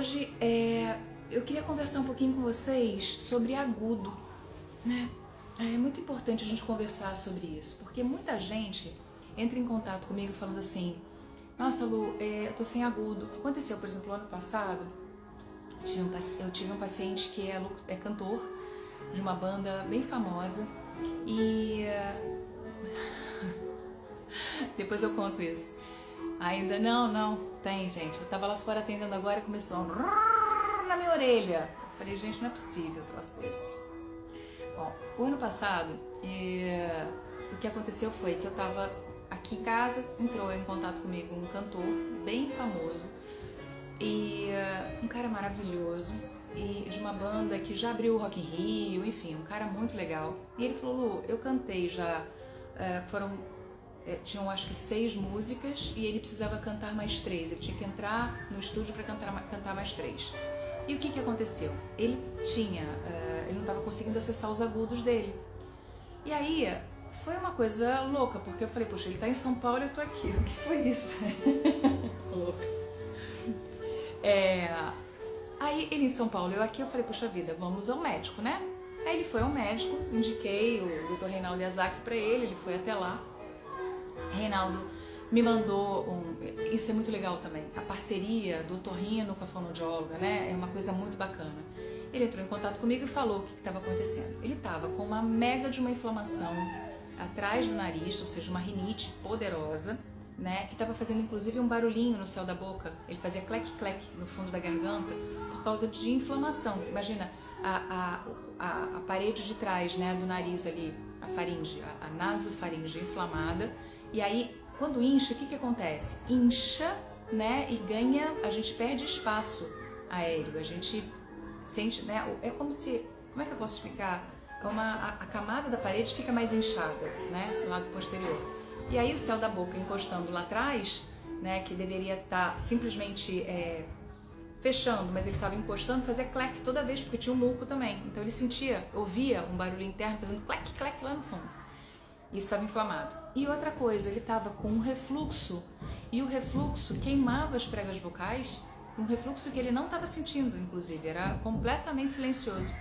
hoje eu queria conversar um pouquinho com vocês sobre agudo, né? É muito importante a gente conversar sobre isso, porque muita gente entra em contato comigo falando assim: nossa, Lu, eu tô sem agudo. Aconteceu, por exemplo, ano passado, eu tive um paciente que é cantor de uma banda bem famosa e depois eu conto isso. Ainda não, tem, gente. Eu tava lá fora atendendo agora e começou na minha orelha. Eu falei, gente, não é possível um troço desse. Bom, o ano passado, o que aconteceu foi que eu tava aqui em casa, entrou em contato comigo um cantor bem famoso e um cara maravilhoso e de uma banda que já abriu o Rock in Rio, enfim, um cara muito legal. E ele falou, Lu, eu cantei já, tinham acho que 6 músicas e ele precisava cantar mais 3, ele tinha que entrar no estúdio para cantar mais 3. E o que aconteceu? Ele não estava conseguindo acessar os agudos dele. E aí foi uma coisa louca, porque eu falei, poxa, ele tá em São Paulo e eu tô aqui, o que foi isso? Louca. Aí ele em São Paulo, eu aqui, eu falei, poxa vida, vamos ao médico, né? Aí ele foi ao médico, indiquei o Dr. Reinaldo Yazaki pra ele foi até lá. Reinaldo me mandou isso é muito legal também, a parceria do otorrino com a fonoaudióloga, né? É uma coisa muito bacana. Ele entrou em contato comigo e falou o que estava acontecendo. Ele estava com uma mega de uma inflamação atrás do nariz, ou seja, uma rinite poderosa, né? Que estava fazendo inclusive um barulhinho no céu da boca. Ele fazia clec-clec no fundo da garganta por causa de inflamação. Imagina a parede de trás, né, do nariz ali, a faringe, a nasofaringe inflamada. E aí, quando incha, o que acontece? Incha, né, e a gente perde espaço aéreo, a gente sente, né, é como se, como é que eu posso explicar? A camada da parede fica mais inchada, né, do lado posterior. E aí o céu da boca encostando lá atrás, né, que deveria estar simplesmente fechando, mas ele estava encostando, fazia clec toda vez, porque tinha um muco também. Então ele ouvia um barulho interno fazendo clec, clec lá no fundo. Isso estava inflamado. E outra coisa, ele estava com um refluxo, e o refluxo queimava as pregas vocais, um refluxo que ele não estava sentindo, inclusive, era completamente silencioso.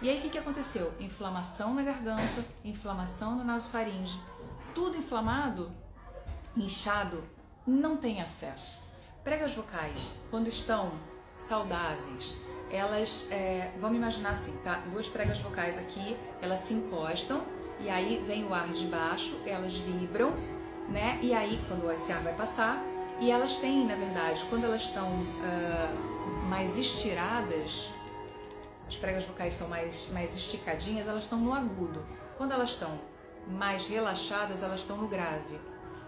E aí o que aconteceu? Inflamação na garganta, inflamação no nasofaringe, tudo inflamado, inchado, não tem acesso. Pregas vocais, quando estão saudáveis, elas, vamos imaginar assim, tá? 2 pregas vocais aqui, elas se encostam, e aí vem o ar de baixo, elas vibram, né? E aí, quando esse ar vai passar, e elas têm, na verdade, quando elas estão mais estiradas, as pregas vocais são mais esticadinhas, elas estão no agudo. Quando elas estão mais relaxadas, elas estão no grave.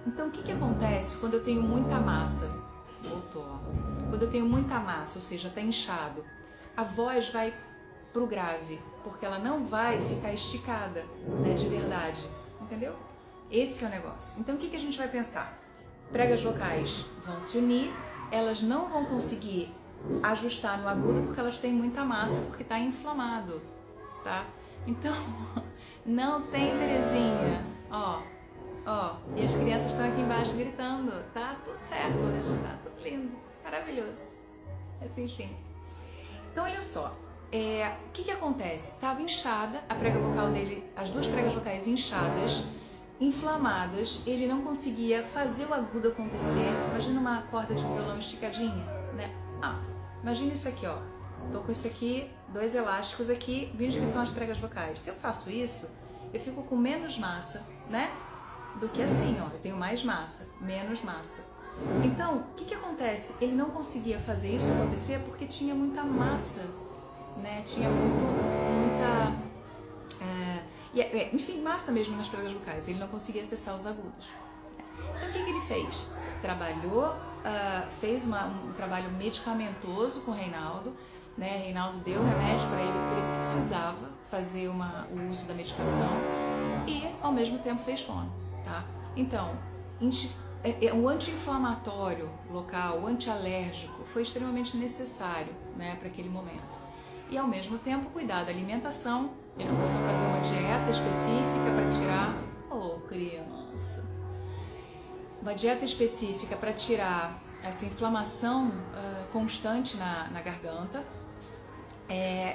Então, o que acontece quando eu tenho muita massa? Voltou. Quando eu tenho muita massa, ou seja, está inchado, a voz vai pro grave, porque ela não vai ficar esticada, né, de verdade, entendeu? Esse que é o negócio. Então, o que a gente vai pensar? Pregas vocais vão se unir, elas não vão conseguir ajustar no agudo porque elas têm muita massa, porque está inflamado, tá? Então, não tem Terezinha, ó, e as crianças estão aqui embaixo gritando, tá tudo certo hoje, tá tudo lindo, maravilhoso, assim, enfim. Então, olha só, o que acontece? Estava inchada a prega vocal dele, as 2 pregas vocais inchadas, inflamadas, ele não conseguia fazer o agudo acontecer. Imagina uma corda de violão esticadinha, né? Imagina isso aqui, ó. Tô com isso aqui, 2 elásticos aqui, vimos que são as pregas vocais. Se eu faço isso, eu fico com menos massa, né? Do que assim, ó. Eu tenho mais massa, menos massa. Então, o que acontece? Ele não conseguia fazer isso acontecer porque tinha muita massa, né? Tinha muita... enfim, massa mesmo nas pregas vocais, ele não conseguia acessar os agudos. Então o que ele fez? Trabalhou, fez um trabalho medicamentoso com o Reinaldo, né? Reinaldo deu remédio para ele, porque ele precisava fazer o uso da medicação e ao mesmo tempo fez fono, tá? Então, o anti-inflamatório local, o antialérgico foi extremamente necessário, né, para aquele momento. E ao mesmo tempo cuidar da alimentação. Ele começou a fazer uma dieta específica para tirar... criança! Uma dieta específica para tirar essa inflamação constante na garganta,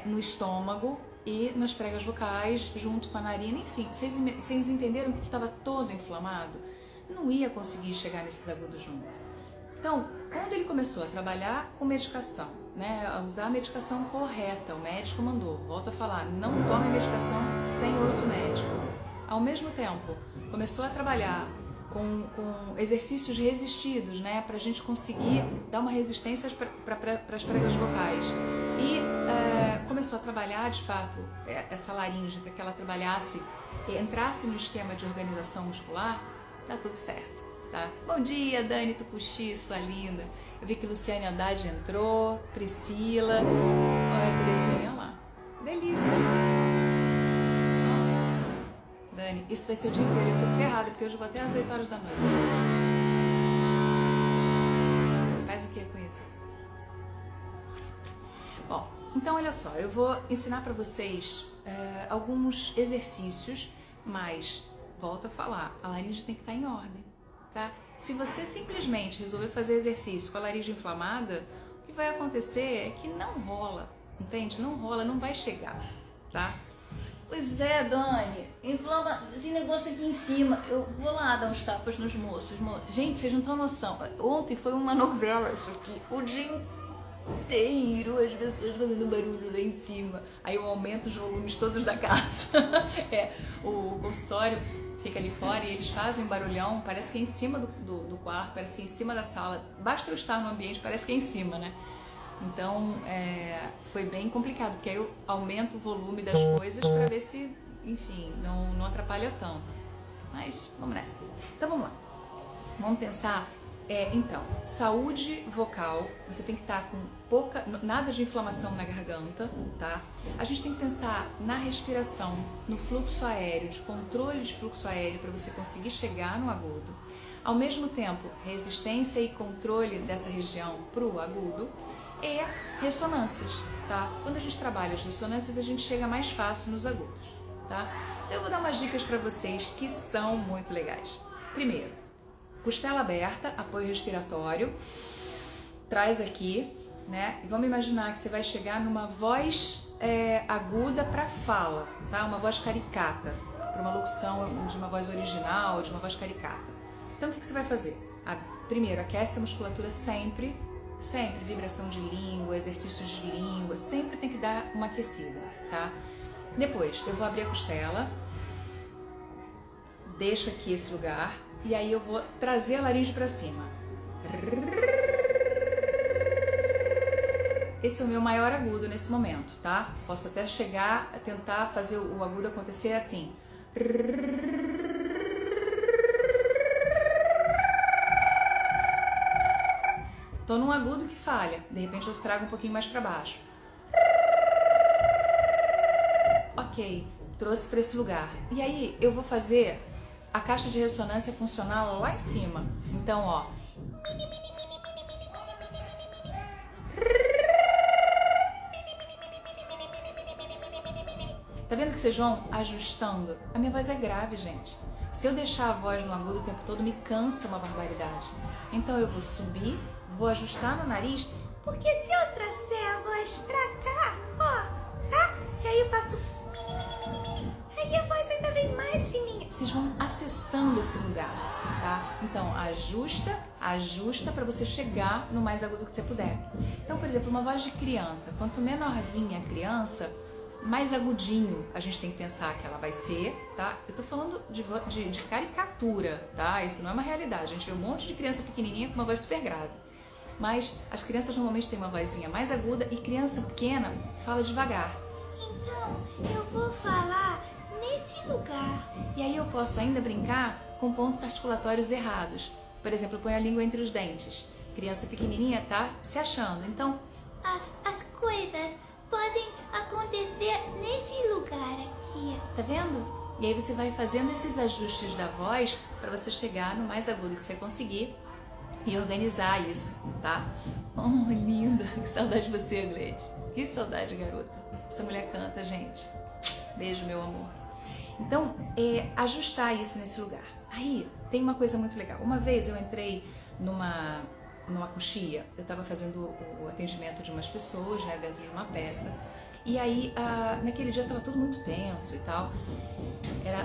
no estômago e nas pregas vocais, junto com a narina, enfim, vocês entenderam que estava todo inflamado? Não ia conseguir chegar nesses agudos nunca. Então, quando ele começou a trabalhar com medicação, né, a usar a medicação correta, o médico mandou, volto a falar, não tome medicação sem uso médico. Ao mesmo tempo, começou a trabalhar com exercícios resistidos, né, para a gente conseguir dar uma resistência para as pregas vocais. E começou a trabalhar, de fato, essa laringe para que ela trabalhasse, entrasse no esquema de organização muscular, tá tudo certo, tá? Bom dia, Dani Tucuxi, sua linda. Eu vi que Luciane Haddad entrou, Priscila, olha a Terezinha lá. Delícia! Dani, isso vai ser o dia inteiro, eu tô ferrada, porque hoje eu vou até às 8 horas da noite. Faz o que com isso? Bom, então olha só, eu vou ensinar para vocês alguns exercícios, mas, volto a falar, a laringe tem que estar em ordem, tá? Se você simplesmente resolver fazer exercício com a laringe inflamada, o que vai acontecer é que não rola, entende? Não rola, não vai chegar, tá? Pois é, Dani, inflama esse negócio aqui em cima. Eu vou lá dar uns tapas nos moços. Gente, vocês não estão noção. Ontem foi uma novela isso aqui. O dia inteiro as pessoas fazendo barulho lá em cima. Aí eu aumento os volumes todos da casa. O consultório fica ali fora e eles fazem barulhão. Parece que é em cima do quarto, parece que é em cima da sala. Basta eu estar no ambiente, parece que é em cima, né? Então, foi bem complicado, porque aí eu aumento o volume das coisas para ver se, enfim, não atrapalha tanto. Mas, vamos nessa. Então, vamos lá. Vamos pensar, então, saúde vocal, você tem que estar com nada de inflamação na garganta, tá? A gente tem que pensar na respiração, no fluxo aéreo, de controle de fluxo aéreo para você conseguir chegar no agudo. Ao mesmo tempo, resistência e controle dessa região para o agudo. E ressonâncias, tá? Quando a gente trabalha as ressonâncias, a gente chega mais fácil nos agudos, tá? Eu vou dar umas dicas para vocês que são muito legais. Primeiro, costela aberta, apoio respiratório, traz aqui, né? E vamos imaginar que você vai chegar numa voz aguda para fala, tá? Uma voz caricata, para uma locução de uma voz original, de uma voz caricata. Então, o que você vai fazer? Primeiro, aquece a musculatura sempre, vibração de língua, exercícios de língua, sempre tem que dar uma aquecida, tá? Depois, eu vou abrir a costela, deixo aqui esse lugar e aí eu vou trazer a laringe para cima. Esse é o meu maior agudo nesse momento, tá? Posso até chegar a tentar fazer o agudo acontecer assim. Tô num agudo que falha, de repente eu trago um pouquinho mais para baixo. Ok, trouxe para esse lugar. E aí eu vou fazer a caixa de ressonância funcionar lá em cima. Então, ó. Tá vendo que vocês vão ajustando? A minha voz é grave, gente. Se eu deixar a voz no agudo o tempo todo, me cansa uma barbaridade. Então eu vou subir, vou ajustar no nariz, porque se eu trouxer a voz pra cá, ó, tá? E aí eu faço aí a voz ainda vem mais fininha. Vocês vão acessando esse lugar, tá? Então ajusta para você chegar no mais agudo que você puder. Então, por exemplo, uma voz de criança, quanto menorzinha a criança, mais agudinho a gente tem que pensar que ela vai ser, tá? Eu tô falando de caricatura, tá? Isso não é uma realidade. A gente vê um monte de criança pequenininha com uma voz super grave. Mas as crianças normalmente têm uma vozinha mais aguda e criança pequena fala devagar. Então, eu vou falar nesse lugar. E aí eu posso ainda brincar com pontos articulatórios errados. Por exemplo, eu ponho a língua entre os dentes. Criança pequenininha tá se achando. Então, as coisas podem acontecer nesse lugar aqui. Tá vendo? E aí você vai fazendo esses ajustes da voz para você chegar no mais agudo que você conseguir e organizar isso, tá? Oh, linda! Que saudade de você, Gleide. Que saudade, garota. Essa mulher canta, gente. Beijo, meu amor. Então, ajustar isso nesse lugar. Aí, tem uma coisa muito legal. Uma vez eu entrei numa numa coxia, eu estava fazendo o atendimento de umas pessoas, né, dentro de uma peça. E aí, naquele dia estava tudo muito tenso e tal.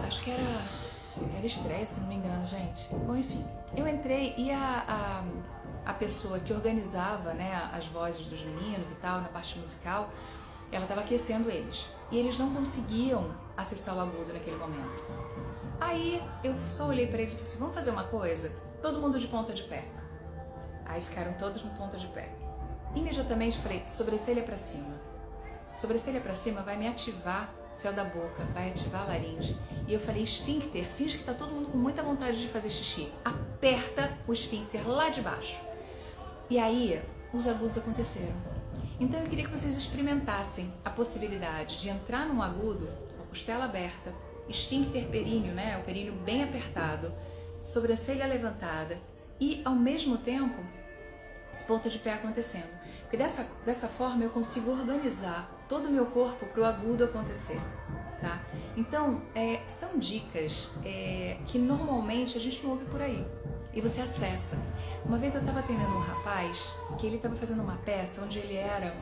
Acho que era estresse, se não me engano, gente. Bom, enfim, eu entrei e a pessoa que organizava, né, as vozes dos meninos e tal, na parte musical, ela estava aquecendo eles. E eles não conseguiam acessar o agudo naquele momento. Aí eu só olhei para eles e falei assim, vamos fazer uma coisa? Todo mundo de ponta de pé. Aí ficaram todos no ponta de pé. Imediatamente falei, sobrancelha para cima. Sobrancelha para cima vai me ativar céu da boca, vai ativar a laringe. E eu falei, esfíncter, finge que tá todo mundo com muita vontade de fazer xixi. Aperta o esfíncter lá de baixo. E aí, os agudos aconteceram. Então eu queria que vocês experimentassem a possibilidade de entrar num agudo, com a costela aberta, esfíncter períneo, né, o períneo bem apertado, sobrancelha levantada e, ao mesmo tempo, esse ponto de pé acontecendo. Porque dessa forma eu consigo organizar todo o meu corpo para o agudo acontecer, tá? Então, são dicas que normalmente a gente não ouve por aí e você acessa. Uma vez eu estava atendendo um rapaz que ele estava fazendo uma peça onde ele era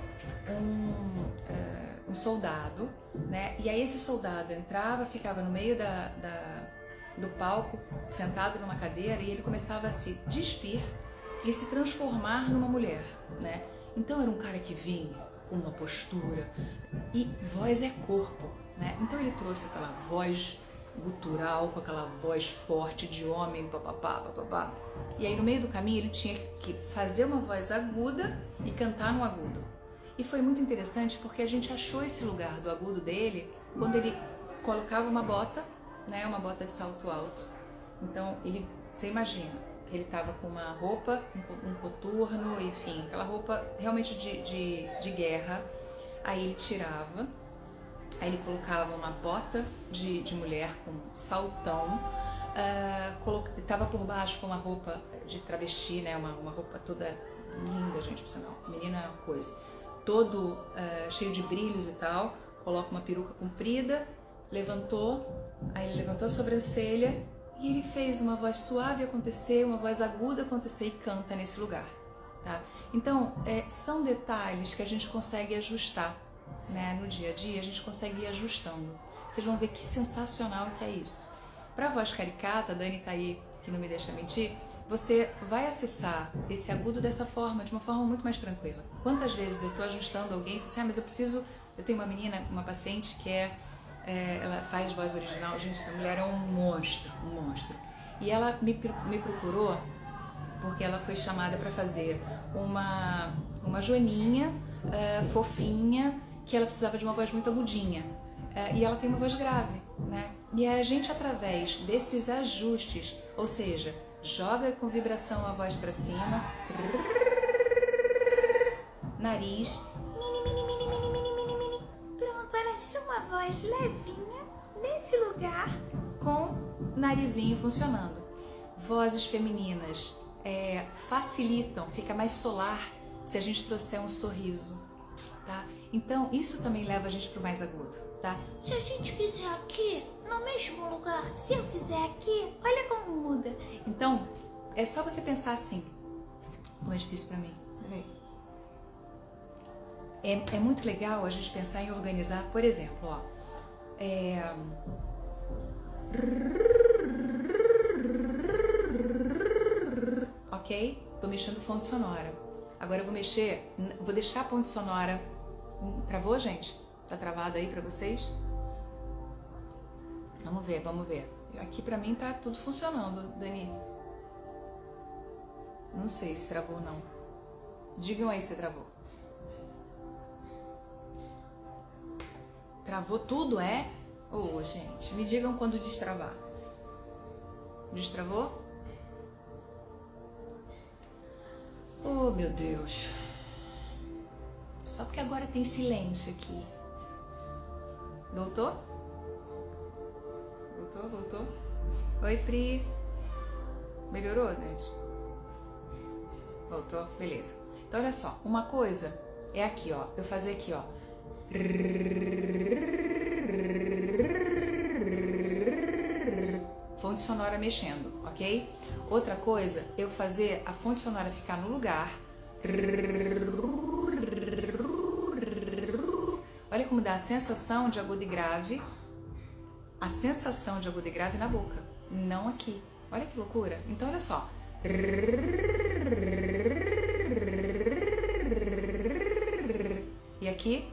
um soldado, né? E aí esse soldado entrava, ficava no meio do palco, sentado numa cadeira, e ele começava a se despir e se transformar numa mulher, né? Então era um cara que vinha com uma postura, e voz é corpo, né? Então ele trouxe aquela voz gutural, com aquela voz forte de homem, papapá, papapá. E aí no meio do caminho ele tinha que fazer uma voz aguda e cantar no agudo. E foi muito interessante porque a gente achou esse lugar do agudo dele quando ele colocava uma bota, né? Uma bota de salto alto. Então você imagina, ele estava com uma roupa, um coturno, enfim, aquela roupa realmente de guerra. Aí ele tirava, aí ele colocava uma bota de mulher com saltão, estava por baixo com uma roupa de travesti, né, uma roupa toda linda, gente, por sinal, menina coisa, todo cheio de brilhos e tal, coloca uma peruca comprida, aí ele levantou a sobrancelha, e ele fez uma voz suave acontecer, uma voz aguda acontecer e canta nesse lugar, tá? Então, são detalhes que a gente consegue ajustar, né? No dia a dia, a gente consegue ir ajustando. Vocês vão ver que sensacional que é isso. Para a voz caricata, a Dani tá aí, que não me deixa mentir, você vai acessar esse agudo dessa forma, de uma forma muito mais tranquila. Quantas vezes eu tô ajustando alguém e falo assim, eu tenho uma menina, uma paciente que ela faz voz original, gente, essa mulher é um monstro. E ela me procurou porque ela foi chamada para fazer uma joaninha fofinha, que ela precisava de uma voz muito agudinha. E ela tem uma voz grave, né? E a gente, através desses ajustes, ou seja, joga com vibração a voz para cima, nariz, pronto, ela achou uma voz levinha nesse lugar com narizinho funcionando. Vozes femininas facilitam, fica mais solar se a gente trouxer um sorriso, tá? Então isso também leva a gente para o mais agudo, tá? Se a gente fizer aqui, no mesmo lugar, se eu fizer aqui, olha como muda. Então, é só você pensar assim. Como é difícil para mim. Peraí. É muito legal a gente pensar em organizar, por exemplo, ó. Ok? Tô mexendo fonte sonora. Agora eu vou deixar a ponte sonora. Travou, gente? Tá travado aí pra vocês? Vamos ver. Aqui pra mim tá tudo funcionando, Dani. Não sei se travou ou não. Digam aí se travou. Travou tudo, é? Ô, gente, me digam quando destravar. Destravou? Oh, meu Deus. Só porque agora tem silêncio aqui. Voltou? Voltou? Oi, Pri. Melhorou, gente? Voltou? Beleza. Então, olha só. Uma coisa é aqui, ó. Eu fazer aqui, ó. Fonte sonora mexendo, ok? Outra coisa, eu fazer a fonte sonora ficar no lugar. Olha como dá a sensação de agudo e grave. A sensação de agudo e grave na boca, não aqui. Olha que loucura. Então, olha só. E aqui.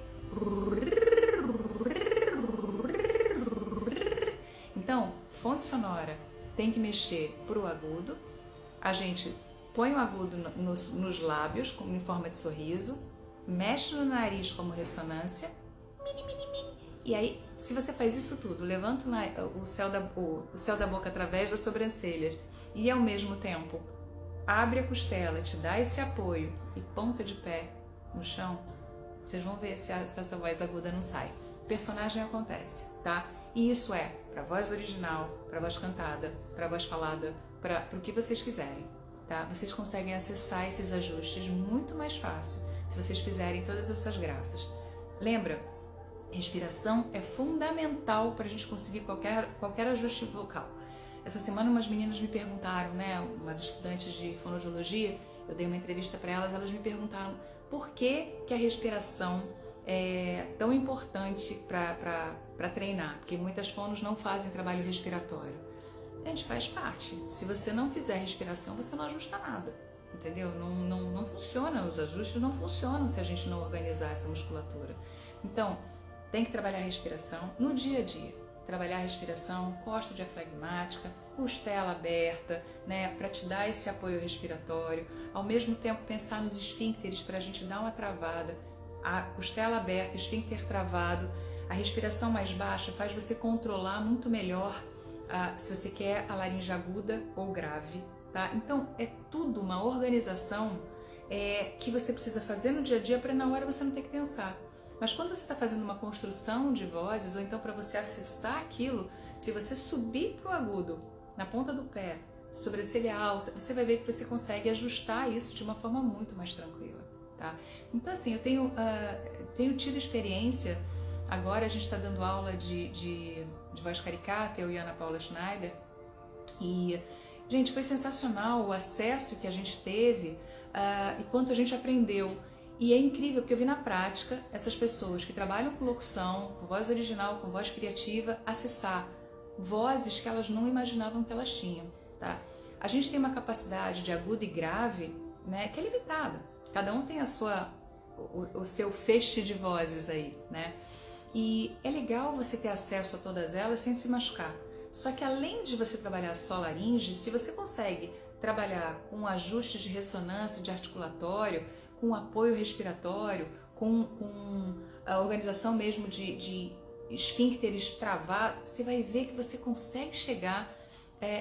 Então, fonte sonora tem que mexer pro agudo. A gente põe o agudo nos lábios, como em forma de sorriso. Mexe no nariz como ressonância. E aí, se você faz isso tudo, levanta o céu da boca através das sobrancelhas e ao mesmo tempo abre a costela, te dá esse apoio e ponta de pé no chão, vocês vão ver se essa voz aguda não sai. O personagem acontece, tá? E isso é para voz original, para voz cantada, para voz falada, para o que vocês quiserem, tá? Vocês conseguem acessar esses ajustes muito mais fácil se vocês fizerem todas essas graças. Lembra? Respiração é fundamental para a gente conseguir qualquer ajuste vocal. Essa semana umas meninas me perguntaram, né, umas estudantes de fonoaudiologia, eu dei uma entrevista para elas me perguntaram por que a respiração é tão importante para treinar, porque muitas fonos não fazem trabalho respiratório. Gente, faz parte. Se você não fizer respiração, você não ajusta nada, entendeu? Não funciona, os ajustes não funcionam se a gente não organizar essa musculatura. Então, tem que trabalhar a respiração no dia a dia. Trabalhar a respiração, costa diafragmática, costela aberta, né, para te dar esse apoio respiratório. Ao mesmo tempo, pensar nos esfíncteres para a gente dar uma travada. A costela aberta, esfíncter travado. A respiração mais baixa faz você controlar muito melhor se você quer a laringe aguda ou grave, tá? Então, é tudo uma organização que você precisa fazer no dia a dia para na hora você não ter que pensar. Mas quando você está fazendo uma construção de vozes, ou então para você acessar aquilo, se você subir para o agudo, na ponta do pé, sobrancelha alta, você vai ver que você consegue ajustar isso de uma forma muito mais tranquila, tá? Então assim, eu tenho tido experiência, agora a gente está dando aula de voz caricata, eu e a Ana Paula Schneider, e, gente, foi sensacional o acesso que a gente teve e quanto a gente aprendeu. E é incrível, porque eu vi na prática essas pessoas que trabalham com locução, com voz original, com voz criativa, acessar vozes que elas não imaginavam que elas tinham, tá? A gente tem uma capacidade de agudo e grave, né, que é limitada. Cada um tem o seu feixe de vozes aí, né? E é legal você ter acesso a todas elas sem se machucar. Só que além de você trabalhar só laringe, se você consegue trabalhar com ajustes de ressonância, de articulatório, com apoio respiratório, com a organização mesmo de esfíncteres travados, você vai ver que você consegue chegar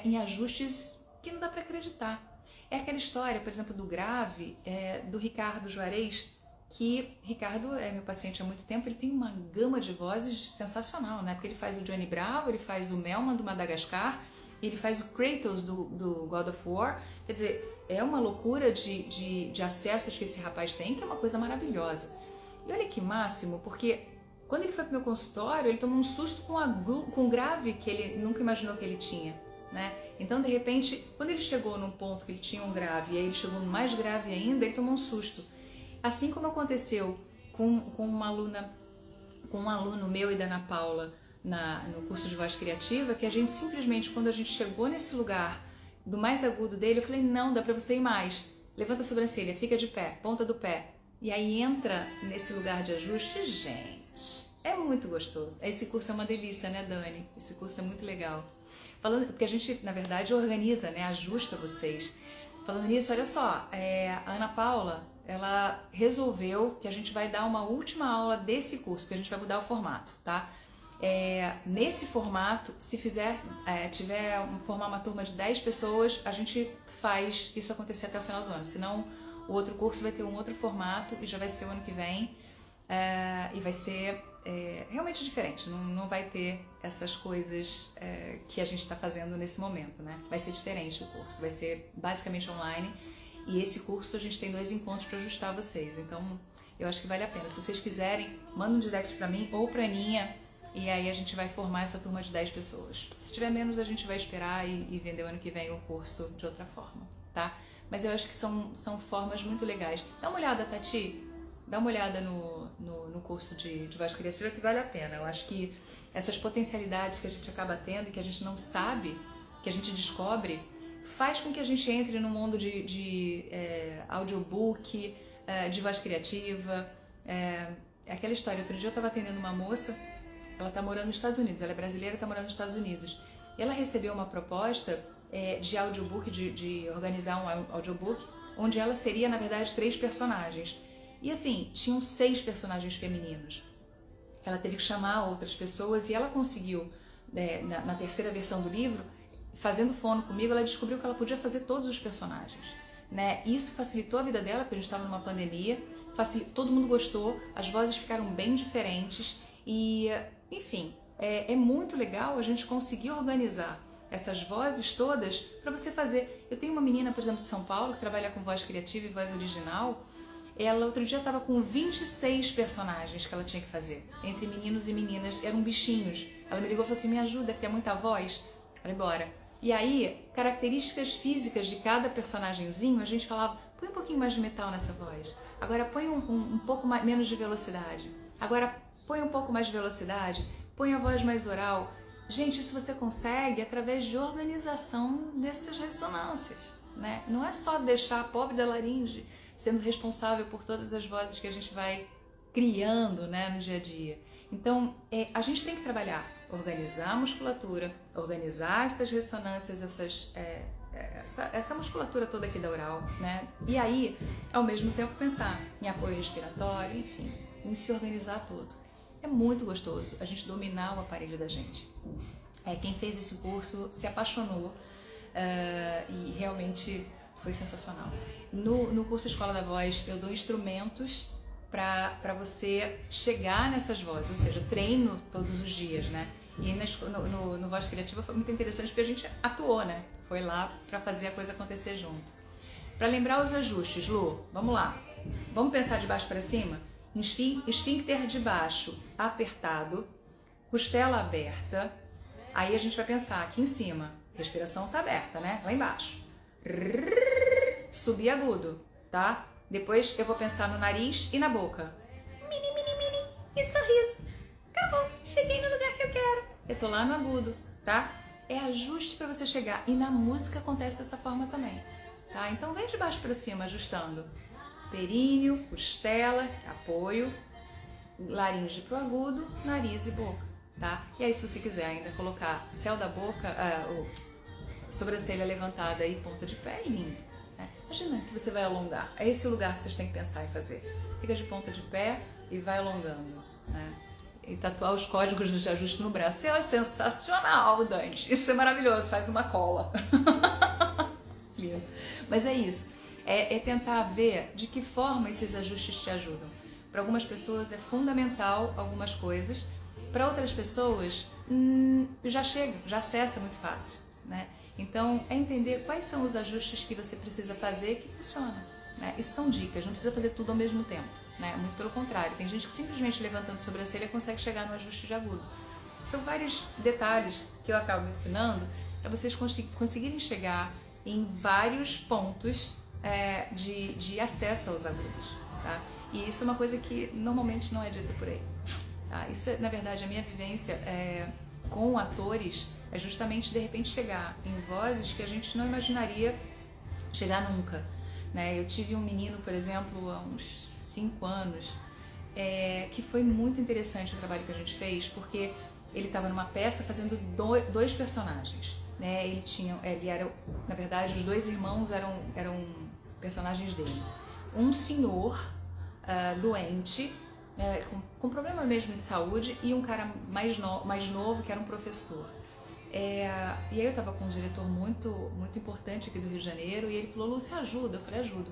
em ajustes que não dá para acreditar. É aquela história, por exemplo, do grave, do Ricardo Juarez, que Ricardo é meu paciente há muito tempo, ele tem uma gama de vozes sensacional, né? Porque ele faz o Johnny Bravo, ele faz o Melman do Madagascar, ele faz o Kratos do God of War. Quer dizer, é uma loucura de acessos que esse rapaz tem, que é uma coisa maravilhosa. E olha que máximo, porque quando ele foi pro meu consultório, ele tomou um susto com o grave que ele nunca imaginou que ele tinha, né? Então, de repente, quando ele chegou num ponto que ele tinha um grave, e aí ele chegou no mais grave ainda, ele tomou um susto. Assim como aconteceu com um aluno meu e da Ana Paula no curso de voz criativa, que a gente simplesmente, quando a gente chegou nesse lugar do mais agudo dele, eu falei, não, dá pra você ir mais. Levanta a sobrancelha, fica de pé, ponta do pé. E aí entra nesse lugar de ajuste, gente, é muito gostoso. Esse curso é uma delícia, né, Dani? Esse curso é muito legal. Porque a gente, na verdade, organiza, né, ajusta vocês. Falando nisso, olha só, a Ana Paula, ela resolveu que a gente vai dar uma última aula desse curso, porque a gente vai mudar o formato, tá? Nesse formato, se formar uma turma de 10 pessoas, a gente faz isso acontecer até o final do ano. Senão, o outro curso vai ter um outro formato e já vai ser o ano que vem. E vai ser realmente diferente. Não vai ter essas coisas que a gente está fazendo nesse momento, né? Vai ser diferente o curso. Vai ser basicamente online. E esse curso a gente tem 2 encontros para ajustar vocês. Então, eu acho que vale a pena. Se vocês quiserem, manda um direct para mim ou para a Aninha. E aí a gente vai formar essa turma de 10 pessoas. Se tiver menos, a gente vai esperar e vender o ano que vem o curso de outra forma, tá? Mas eu acho que são formas muito legais. Dá uma olhada, Tati, dá uma olhada no curso de voz criativa, que vale a pena. Eu acho que essas potencialidades que a gente acaba tendo e que a gente não sabe, que a gente descobre, faz com que a gente entre no mundo de audiobook, de voz criativa. Aquela história, outro dia eu estava atendendo uma moça, ela está morando nos Estados Unidos, ela é brasileira, está morando nos Estados Unidos. E ela recebeu uma proposta de audiobook, de organizar um audiobook, onde ela seria, na verdade, 3 personagens. E assim, tinham 6 personagens femininos. Ela teve que chamar outras pessoas e ela conseguiu, na terceira versão do livro, fazendo fono comigo, ela descobriu que ela podia fazer todos os personagens, né? Isso facilitou a vida dela, porque a gente estava numa pandemia, todo mundo gostou, as vozes ficaram bem diferentes e, enfim, é muito legal a gente conseguir organizar essas vozes todas para você fazer. Eu tenho uma menina, por exemplo, de São Paulo, que trabalha com voz criativa e voz original. Ela outro dia estava com 26 personagens que ela tinha que fazer, entre meninos e meninas, eram bichinhos. Ela me ligou e falou assim, me ajuda, porque é muita voz. Falei, bora. E aí, características físicas de cada personagemzinho, a gente falava, põe um pouquinho mais de metal nessa voz, agora põe um pouco menos de velocidade, agora põe um pouco mais de velocidade, põe a voz mais oral. Gente, isso você consegue através de organização dessas ressonâncias, né? Não é só deixar a pobre da laringe sendo responsável por todas as vozes que a gente vai criando, né, no dia a dia. Então, a gente tem que trabalhar, organizar a musculatura, organizar essas ressonâncias, essa musculatura toda aqui da oral, né? E aí, ao mesmo tempo, pensar em apoio respiratório, enfim, em se organizar todo. É muito gostoso a gente dominar o aparelho da gente. Quem fez esse curso se apaixonou e realmente foi sensacional. No curso Escola da Voz, eu dou instrumentos para você chegar nessas vozes, ou seja, treino todos os dias, né? E no Voz Criativa foi muito interessante porque a gente atuou, né? Foi lá para fazer a coisa acontecer junto. Para lembrar os ajustes, Lu, vamos lá. Vamos pensar de baixo para cima? Esfíncter de baixo apertado, costela aberta. Aí a gente vai pensar aqui em cima, respiração tá aberta, né? Lá embaixo. Subir agudo, tá? Depois eu vou pensar no nariz e na boca. Mini, mini, mini. E sorriso. Acabou. Cheguei no lugar que eu quero. Eu tô lá no agudo, tá? É ajuste para você chegar. E na música acontece dessa forma também, tá? Então vem de baixo para cima, ajustando. Períneo, costela, apoio, laringe pro agudo, nariz e boca, tá? E aí se você quiser ainda colocar céu da boca, sobrancelha levantada e ponta de pé, é lindo. Né? Imagina que você vai alongar. É esse o lugar que vocês têm que pensar em fazer. Fica de ponta de pé e vai alongando. Né? E tatuar os códigos de ajuste no braço. Isso é sensacional, Dante. Isso é maravilhoso. Faz uma cola. Mas é isso. É tentar ver de que forma esses ajustes te ajudam. Para algumas pessoas é fundamental algumas coisas. Para outras pessoas, já chega, já acessa muito fácil. Né? Então, é entender quais são os ajustes que você precisa fazer que funcionam. Né? Isso são dicas, não precisa fazer tudo ao mesmo tempo. Né? Muito pelo contrário, tem gente que simplesmente levantando sobrancelha consegue chegar no ajuste de agudo. São vários detalhes que eu acabo ensinando para vocês conseguirem chegar em vários pontos de acesso aos agudos. Tá? E isso é uma coisa que normalmente não é dita por aí. Tá? Isso, na verdade, a minha vivência com atores é justamente, de repente, chegar em vozes que a gente não imaginaria chegar nunca. Né? Eu tive um menino, por exemplo, há uns 5 anos, que foi muito interessante o trabalho que a gente fez, porque ele estava numa peça fazendo 2 personagens. Né? Ele era, na verdade, os 2 irmãos eram personagens dele. Um senhor doente, com problema mesmo de saúde, e um cara mais novo, que era um professor. E aí eu estava com um diretor muito, muito importante aqui do Rio de Janeiro, e ele falou, Lu, você ajuda? Eu falei, ajudo.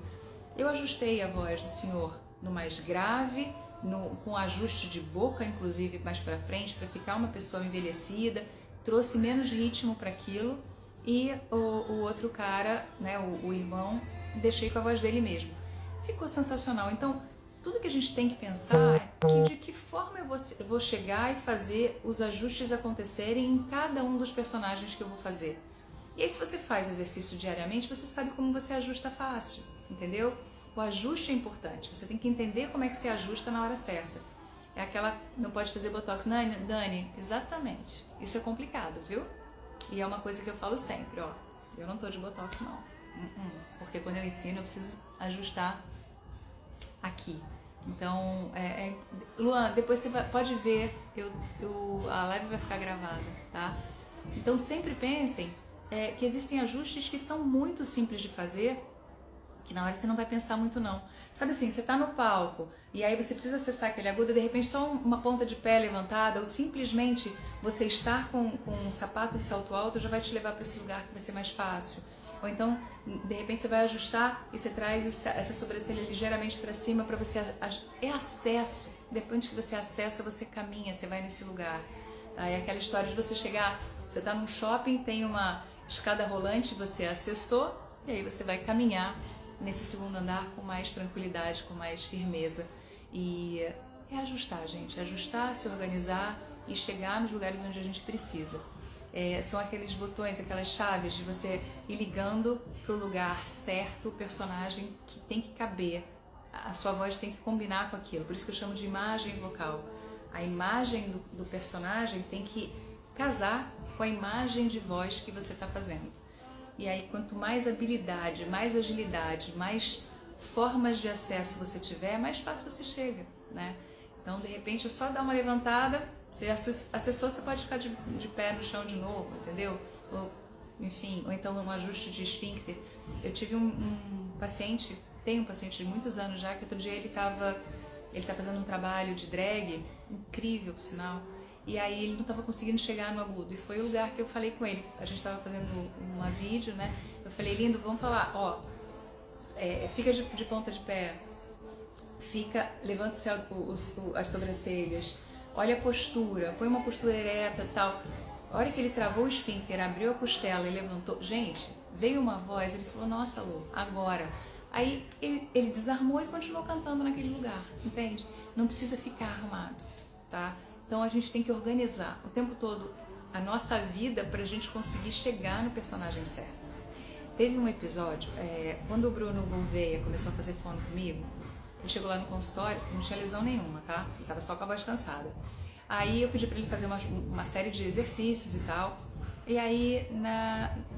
Eu ajustei a voz do senhor no mais grave, com ajuste de boca, inclusive, mais para frente, para ficar uma pessoa envelhecida, trouxe menos ritmo para aquilo, e o outro cara, né, o irmão, deixei com a voz dele mesmo. Ficou sensacional. Então, tudo que a gente tem que pensar é de que forma eu vou chegar e fazer os ajustes acontecerem em cada um dos personagens que eu vou fazer. E aí, se você faz exercício diariamente, você sabe como você ajusta fácil, entendeu? O ajuste é importante, você tem que entender como é que se ajusta na hora certa. É aquela, não pode fazer botox, Dani, exatamente, isso é complicado, viu? E é uma coisa que eu falo sempre, ó, eu não tô de botox não, porque quando eu ensino eu preciso ajustar aqui. Então, Luan, depois você pode ver, a live vai ficar gravada, tá? Então sempre pensem que existem ajustes que são muito simples de fazer, que na hora você não vai pensar muito não. Sabe assim, você tá no palco e aí você precisa acessar aquele agudo, de repente só uma ponta de pé levantada, ou simplesmente você estar com um sapato e salto alto já vai te levar para esse lugar que vai ser mais fácil. Ou então, de repente você vai ajustar e você traz essa sobrancelha ligeiramente para cima para você... É acesso. Depois que você acessa, você caminha, você vai nesse lugar. Tá? É aquela história de você chegar... Você está num shopping, tem uma escada rolante, você acessou e aí você vai caminhar nesse segundo andar com mais tranquilidade, com mais firmeza. E é ajustar, gente. É ajustar, se organizar e chegar nos lugares onde a gente precisa. São aqueles botões, aquelas chaves de você ir ligando para o lugar certo o personagem que tem que caber. A sua voz tem que combinar com aquilo. Por isso que eu chamo de imagem vocal. A imagem do personagem tem que casar com a imagem de voz que você está fazendo. E aí, quanto mais habilidade, mais agilidade, mais formas de acesso você tiver, mais fácil você chega, né? Então, de repente, é só dar uma levantada, você acessou, você pode ficar de pé no chão de novo, entendeu? Ou, enfim, ou então um ajuste de esfíncter. Eu tive um paciente, tenho um paciente de muitos anos já, que outro dia ele tá fazendo um trabalho de drag, incrível, por sinal, e aí ele não estava conseguindo chegar no agudo, e foi o lugar que eu falei com ele. A gente estava fazendo uma vídeo, né? Eu falei, lindo, vamos falar, ó, fica de ponta de pé, levanta as sobrancelhas, olha a postura, põe uma postura ereta e tal. A hora que ele travou o esfíncter, abriu a costela e levantou, gente, veio uma voz, ele falou, nossa, Lu, agora. Aí ele desarmou e continuou cantando naquele lugar, entende? Não precisa ficar arrumado, tá? Então a gente tem que organizar o tempo todo a nossa vida para a gente conseguir chegar no personagem certo. Teve um episódio, quando o Bruno Gouveia começou a fazer fono comigo, ele chegou lá no consultório, não tinha lesão nenhuma, tá? Ele tava só com a voz cansada. Aí eu pedi para ele fazer uma série de exercícios e tal. E aí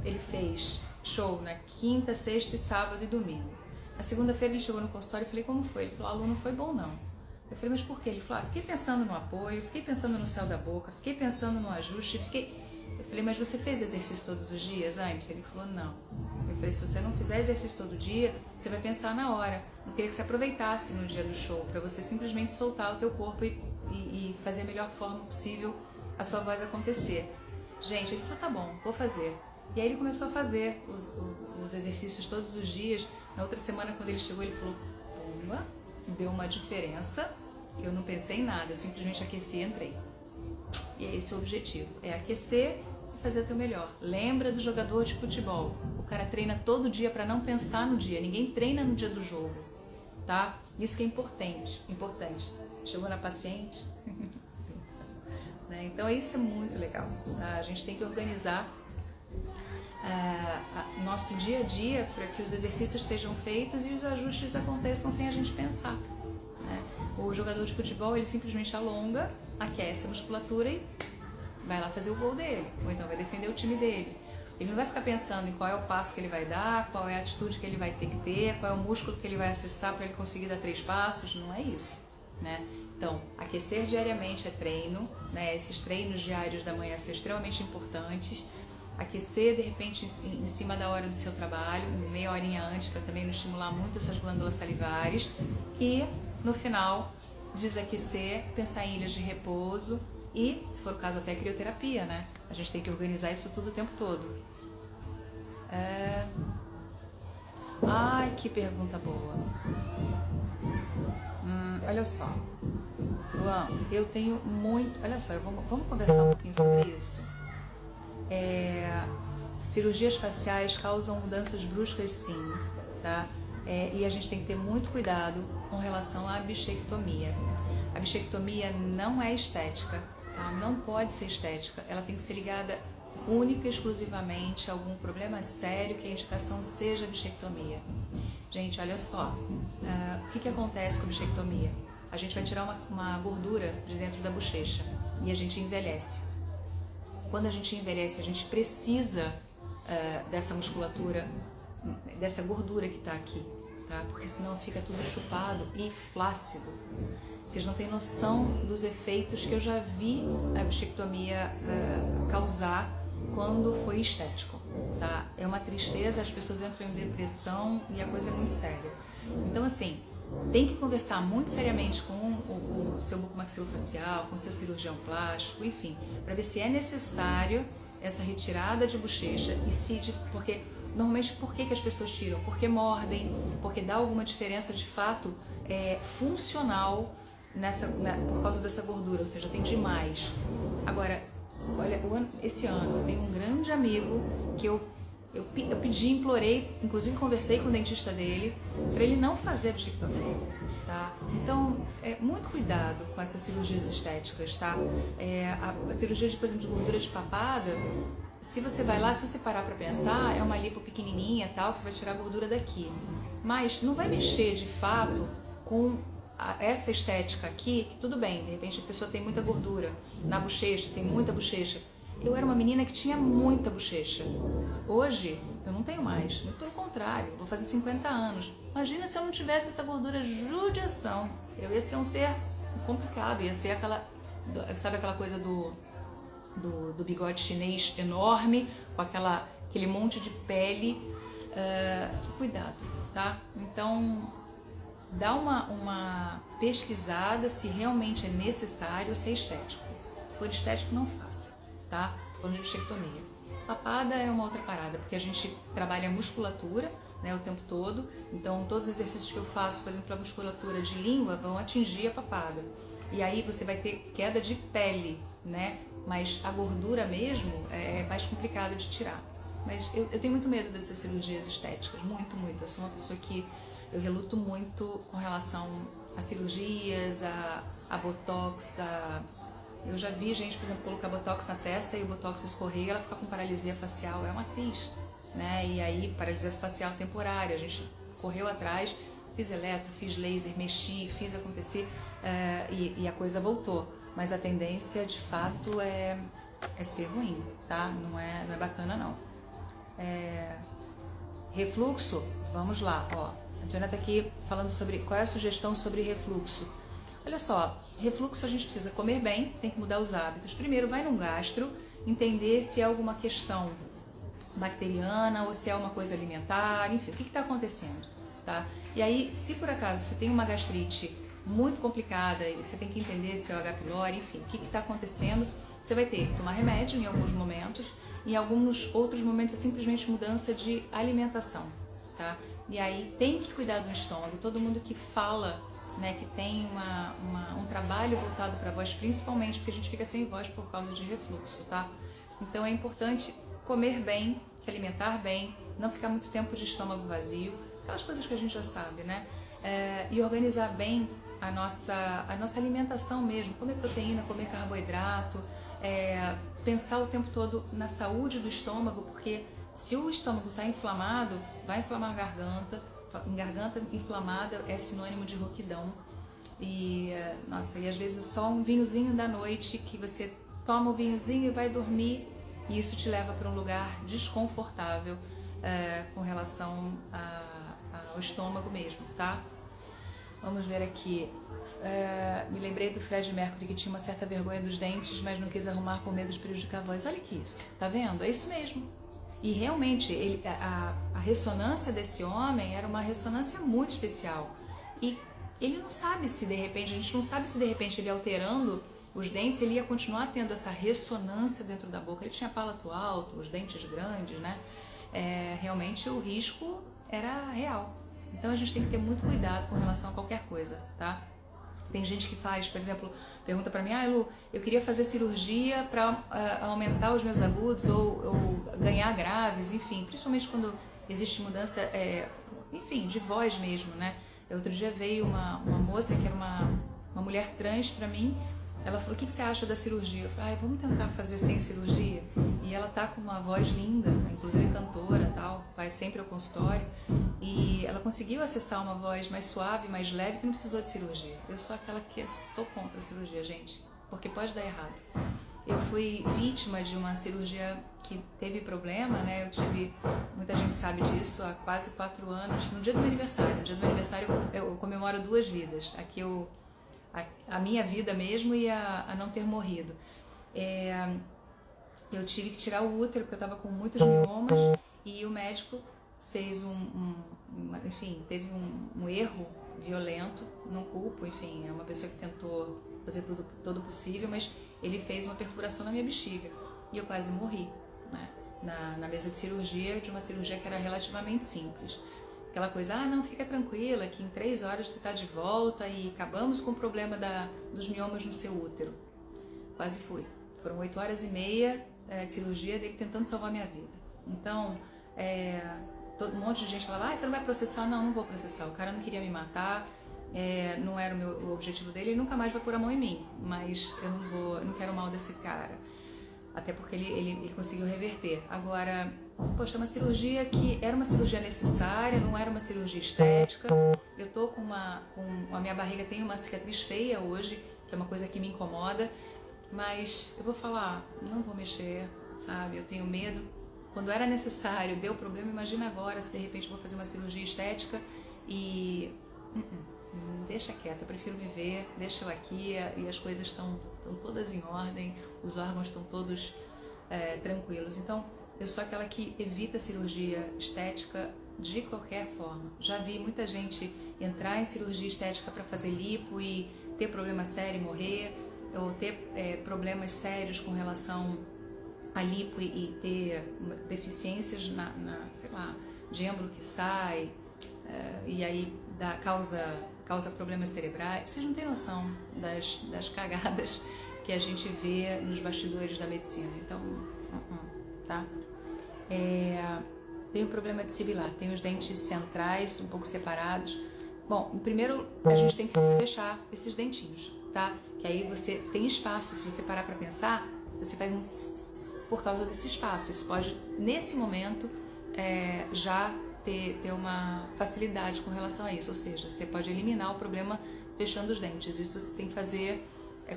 ele fez show na quinta, sexta, sábado e domingo. Na segunda-feira ele chegou no consultório e falei, como foi? Ele falou, aluno, não foi bom não. Eu falei, mas por quê? Ele falou, fiquei pensando no apoio, fiquei pensando no céu da boca, fiquei pensando no ajuste, Eu falei, mas você fez exercício todos os dias antes? Ele falou, não. Eu falei, se você não fizer exercício todo dia, você vai pensar na hora. Eu queria que você aproveitasse no dia do show, para você simplesmente soltar o teu corpo e fazer a melhor forma possível a sua voz acontecer. Gente, ele falou, tá bom, vou fazer. E aí ele começou a fazer os exercícios todos os dias. Na outra semana, quando ele chegou, ele falou, pumba, deu uma diferença. Eu não pensei em nada, eu simplesmente aqueci e entrei. E é esse o objetivo, é aquecer e fazer o teu melhor. Lembra do jogador de futebol, o cara treina todo dia para não pensar no dia, ninguém treina no dia do jogo, tá? Isso que é importante. Chegou na paciente, né? Então isso é muito legal, tá? A gente tem que organizar nosso dia a dia para que os exercícios sejam feitos e os ajustes aconteçam sem a gente pensar. O jogador de futebol, ele simplesmente alonga, aquece a musculatura e vai lá fazer o gol dele, ou então vai defender o time dele. Ele não vai ficar pensando em qual é o passo que ele vai dar, qual é a atitude que ele vai ter que ter, qual é o músculo que ele vai acessar para ele conseguir dar 3 passos, não é isso, né? Então, aquecer diariamente é treino, né? Esses treinos diários da manhã são extremamente importantes. Aquecer, de repente, em cima da hora do seu trabalho, meia horinha antes, para também não estimular muito essas glândulas salivares. E, no final, desaquecer, pensar em ilhas de repouso e, se for o caso, até crioterapia, né? A gente tem que organizar isso tudo o tempo todo. Ai, que pergunta boa. Olha só. Luan, eu tenho muito... Olha só, vamos conversar um pouquinho sobre isso. Cirurgias faciais causam mudanças bruscas, sim, tá? E a gente tem que ter muito cuidado com relação à bichectomia. A bichectomia não é estética, tá? Não pode ser estética, ela tem que ser ligada única e exclusivamente a algum problema sério que a indicação seja a bichectomia. Gente, olha só, o que acontece com a bichectomia? A gente vai tirar uma gordura de dentro da bochecha e a gente envelhece. Quando a gente envelhece, a gente precisa dessa musculatura, dessa gordura que está aqui, tá? Porque senão fica tudo chupado e flácido. Vocês não têm noção dos efeitos que eu já vi a bichectomia causar quando foi estético, tá? É uma tristeza, as pessoas entram em depressão e a coisa é muito séria. Então, assim, tem que conversar muito seriamente com o seu bucomaxilofacial, com o seu cirurgião plástico, enfim, para ver se é necessário essa retirada de bochecha porque normalmente por que as pessoas tiram? Porque mordem, porque dá alguma diferença de fato funcional por causa dessa gordura, ou seja, tem demais. Agora, olha, esse ano eu tenho um grande amigo que eu pedi, implorei, inclusive conversei com o dentista dele, para ele não fazer a bichectomia, tá? Então, muito cuidado com essas cirurgias estéticas, tá? A cirurgia, por exemplo, de gordura de papada, se você vai lá, se você parar para pensar, é uma lipo pequenininha, tal, que você vai tirar a gordura daqui. Mas não vai mexer, de fato, com essa estética aqui, que tudo bem, de repente a pessoa tem muita gordura na bochecha, tem muita bochecha. Eu era uma menina que tinha muita bochecha. Hoje, eu não tenho mais. Muito pelo contrário, vou fazer 50 anos. Imagina se eu não tivesse essa gordura judiação. Eu ia ser um ser complicado, ia ser sabe aquela coisa do bigode chinês enorme, com aquele monte de pele. Cuidado, tá? Então, dá uma pesquisada se realmente é necessário ou se é estético. Se for estético, não faça. Tá? Tô falando de bichectomia. Papada é uma outra parada, porque a gente trabalha a musculatura, né, o tempo todo. Então, todos os exercícios que eu faço, por exemplo, a musculatura de língua, vão atingir a papada. E aí você vai ter queda de pele, né? Mas a gordura mesmo é mais complicada de tirar. Mas eu tenho muito medo dessas cirurgias estéticas, muito, muito. Eu sou uma pessoa que eu reluto muito com relação a cirurgias, a botox, Eu já vi gente, por exemplo, colocar botox na testa e o botox escorrer e ela fica com paralisia facial. É uma atriz, né? E aí, paralisia facial temporária. A gente correu atrás, fiz eletro, fiz laser, mexi, fiz acontecer e a coisa voltou. Mas a tendência, de fato, é ser ruim, tá? Não é bacana, não. Refluxo, vamos lá, ó. A Diana tá aqui falando sobre qual é a sugestão sobre refluxo. Olha só, refluxo a gente precisa comer bem, tem que mudar os hábitos. Primeiro, vai num gastro, entender se é alguma questão bacteriana ou se é uma coisa alimentar, enfim, o que está acontecendo, tá? E aí, se por acaso você tem uma gastrite muito complicada e você tem que entender se é o H. pylori, enfim, o que está acontecendo, você vai ter que tomar remédio em alguns momentos, em alguns outros momentos é simplesmente mudança de alimentação, tá? E aí tem que cuidar do estômago. Todo mundo que fala, né, que tem um trabalho voltado para a voz, principalmente porque a gente fica sem voz por causa de refluxo, tá? Então é importante comer bem, se alimentar bem, não ficar muito tempo de estômago vazio, aquelas coisas que a gente já sabe, né? E organizar bem a nossa alimentação mesmo, comer proteína, comer carboidrato, pensar o tempo todo na saúde do estômago, porque se o estômago está inflamado, vai inflamar a garganta. Garganta inflamada é sinônimo de rouquidão. E às vezes é só um vinhozinho da noite que você toma o vinhozinho e vai dormir, e isso te leva para um lugar desconfortável com relação ao estômago mesmo, tá? Vamos ver aqui. Me lembrei do Fred Mercury, que tinha uma certa vergonha dos dentes, mas não quis arrumar por medo de prejudicar a voz. Olha que isso, tá vendo? É isso mesmo. E realmente, a ressonância desse homem era uma ressonância muito especial. E ele não sabe se de repente, a gente não sabe se de repente ele alterando os dentes, ele ia continuar tendo essa ressonância dentro da boca. Ele tinha palato alto, os dentes grandes, né? Realmente o risco era real. Então a gente tem que ter muito cuidado com relação a qualquer coisa, tá? Tem gente que faz, por exemplo, pergunta pra mim, Lu, eu queria fazer cirurgia para aumentar os meus agudos ou ganhar graves, enfim, principalmente quando existe mudança enfim, de voz mesmo, né? Outro dia veio uma moça que era uma mulher trans pra mim. Ela falou, o que você acha da cirurgia? Eu falei, vamos tentar fazer sem cirurgia? E ela tá com uma voz linda, inclusive cantora, tal, vai sempre ao consultório. E ela conseguiu acessar uma voz mais suave, mais leve, que não precisou de cirurgia. Eu sou aquela que sou contra a cirurgia, gente, porque pode dar errado. Eu fui vítima de uma cirurgia que teve problema, né? Muita gente sabe disso, há quase 4 anos, no dia do meu aniversário. No dia do meu aniversário eu comemoro 2 vidas. Aqui a minha vida mesmo e a não ter morrido. Eu tive que tirar o útero porque eu estava com muitos miomas e o médico fez enfim, teve um erro violento, não culpo, enfim, é uma pessoa que tentou fazer todo possível, mas ele fez uma perfuração na minha bexiga e eu quase morri, né? Na mesa de cirurgia, de uma cirurgia que era relativamente simples. Aquela coisa, não, fica tranquila, que em 3 horas você está de volta e acabamos com o problema dos miomas no seu útero. Quase fui. Foram 8 horas e meia de cirurgia dele tentando salvar minha vida. Então, um monte de gente falava, você não vai processar? Não vou processar. O cara não queria me matar, não era o objetivo dele, ele nunca mais vai pôr a mão em mim. Mas eu não quero o mal desse cara. Até porque ele conseguiu reverter. Agora, poxa, uma cirurgia que era uma cirurgia necessária, não era uma cirurgia estética. Eu tô com a minha barriga tem uma cicatriz feia hoje, que é uma coisa que me incomoda. Mas eu vou falar, não vou mexer, sabe? Eu tenho medo. Quando era necessário, deu problema, imagina agora se de repente eu vou fazer uma cirurgia estética e... deixa quieto, eu prefiro viver, deixa eu aqui e as coisas estão todas em ordem, os órgãos estão todos tranquilos. Então, eu sou aquela que evita cirurgia estética de qualquer forma. Já vi muita gente entrar em cirurgia estética para fazer lipo e ter problema sério e morrer, ou ter problemas sérios com relação a lipo e ter deficiências sei lá, de êmbolo que sai, e aí causa problemas cerebrais. Vocês não têm noção das cagadas que a gente vê nos bastidores da medicina. Então, tá? Tem o problema de sibilar, tem os dentes centrais um pouco separados. Bom, primeiro a gente tem que fechar esses dentinhos, tá? Que aí você tem espaço, se você parar para pensar, você faz por causa desse espaço. Isso pode, nesse momento, já ter uma facilidade com relação a isso, ou seja, você pode eliminar o problema fechando os dentes. Isso você tem que fazer,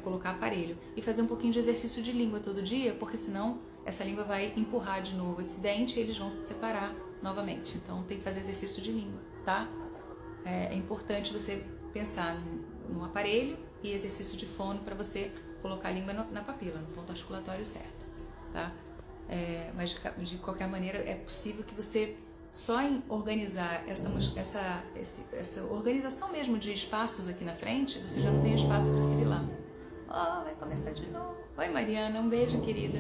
colocar aparelho e fazer um pouquinho de exercício de língua todo dia, porque senão essa língua vai empurrar de novo esse dente e eles vão se separar novamente. Então tem que fazer exercício de língua, tá? É importante você pensar no aparelho e exercício de fono para você colocar a língua na papila, no ponto articulatório certo, tá? Mas de qualquer maneira é possível que você só em organizar essa organização mesmo de espaços aqui na frente, você já não tem espaço para sibilar. Vai começar de novo. Oi, Mariana, um beijo, querida.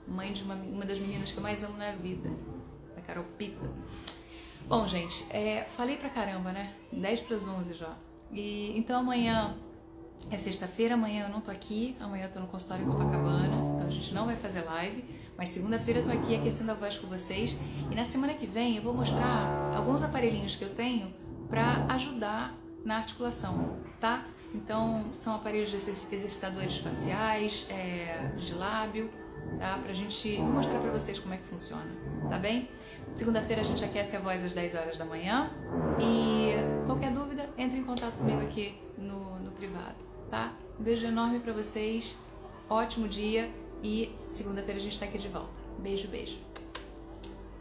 Mãe de uma das meninas que eu mais amo na vida, a Carol Pita. Bom, gente, falei pra caramba, né? 10 para as 11 já. E então amanhã é sexta-feira, amanhã eu não tô aqui, amanhã eu tô no consultório em Copacabana, então a gente não vai fazer live, mas segunda-feira eu tô aqui aquecendo a voz com vocês e na semana que vem eu vou mostrar alguns aparelhinhos que eu tenho para ajudar na articulação, tá? Então são aparelhos exercitadores faciais, de lábio, tá? Pra gente mostrar pra vocês como é que funciona, tá bem? Segunda-feira a gente aquece a voz às 10 horas da manhã e qualquer dúvida, entre em contato comigo aqui no privado, tá? Um beijo enorme pra vocês, ótimo dia e segunda-feira a gente tá aqui de volta. Beijo, beijo.